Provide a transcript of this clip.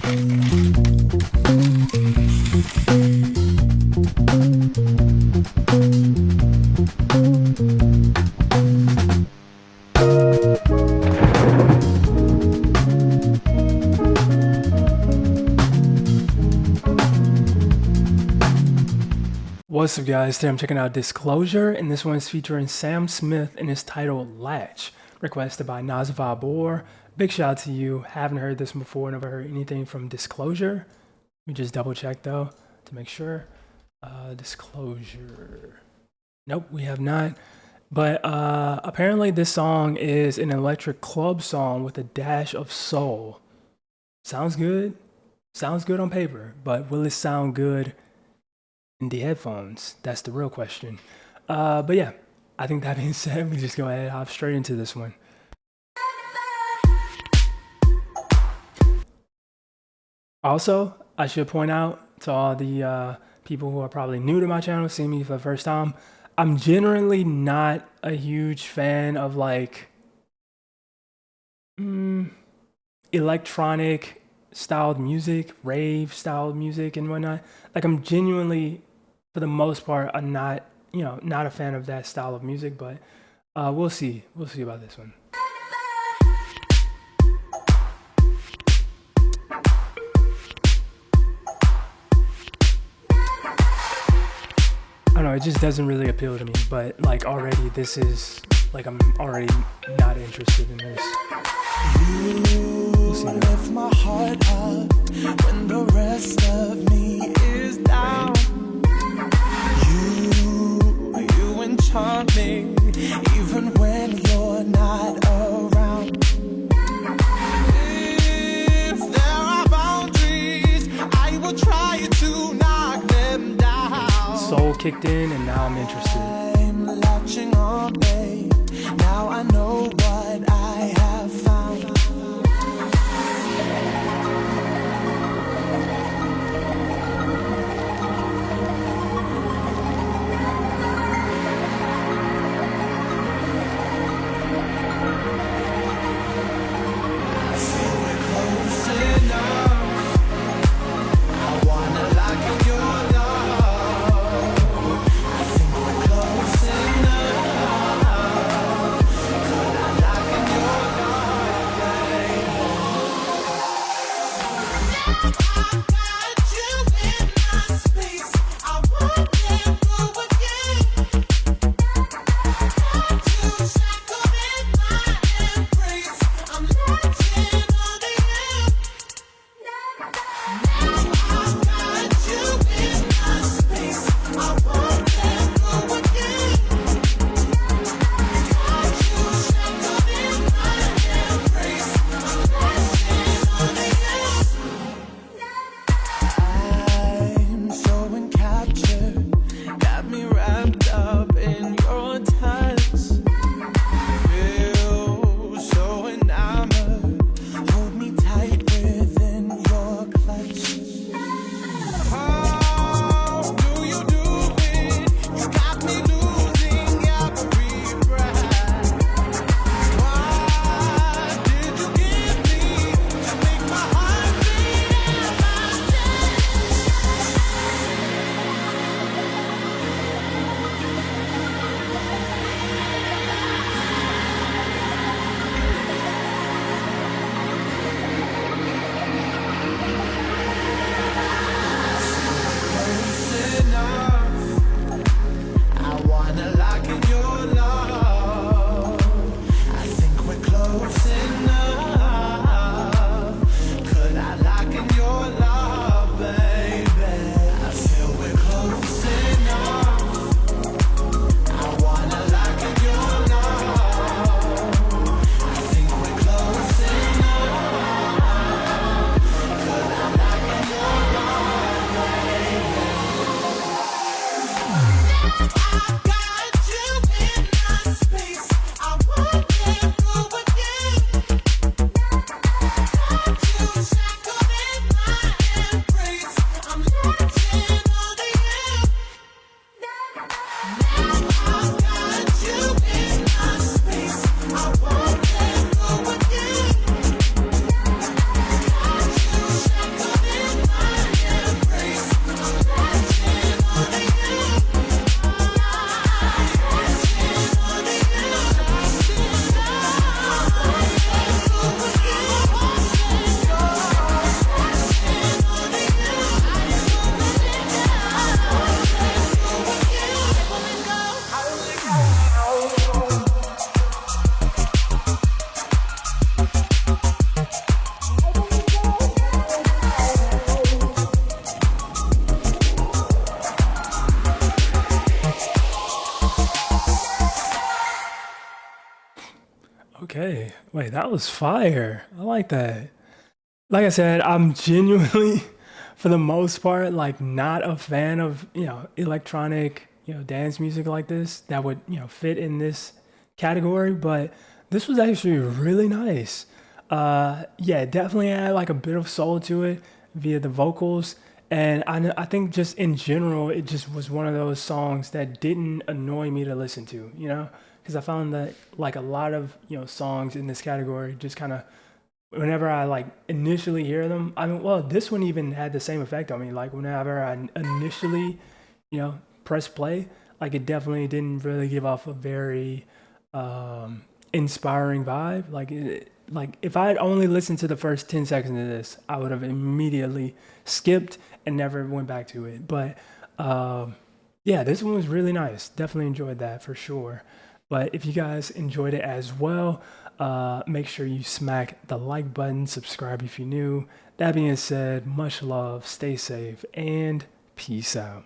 What's up guys, today I'm checking out Disclosure, and this one's featuring Sam Smith and it's titled Latch, requested by Nazva Bor. Big shout out to you. Haven't heard this one before, never heard anything from Disclosure. Let me just double check though to make sure. Disclosure. Nope, we have not. But apparently this song is an electric club song with a dash of soul. Sounds good. Sounds good on paper, but will it sound good in the headphones? That's the real question. But yeah, I think that being said, we just go ahead and hop straight into this one. Also, I should point out to all the people who are probably new to my channel, seeing me for the first time, I'm generally not a huge fan of like electronic styled music, rave styled music and whatnot. Like I'm genuinely, for the most part, I'm not, not a fan of that style of music, but we'll see. We'll see about this one. I don't know, it just doesn't really appeal to me, but like already this is, like I'm already not interested in this. We'll see lift my heart up when the rest of me is down. You enchant me even when you're not around. If there are boundaries, I will try to knock them down. Soul kicked in and now I'm interested. I'm latching on, babe. Now I know what I have found. Wait, that was fire. I like that. Like I said, I'm genuinely, for the most part, like not a fan of, electronic, dance music like this that would, fit in this category, but this was actually really nice. Yeah, it definitely had like a bit of soul to it via the vocals. And I think just in general, it just was one of those songs that didn't annoy me to listen to, because I found that like a lot of, songs in this category just kind of whenever I like initially hear them, I mean, well, this one even had the same effect on me. Like whenever I initially, press play, like it definitely didn't really give off a very inspiring vibe. Like if I had only listened to the first 10 seconds of this, I would have immediately skipped and never went back to it. But yeah, this one was really nice. Definitely enjoyed that for sure. But if you guys enjoyed it as well, make sure you smack the like button, subscribe if you're new. That being said, much love, stay safe, and peace out.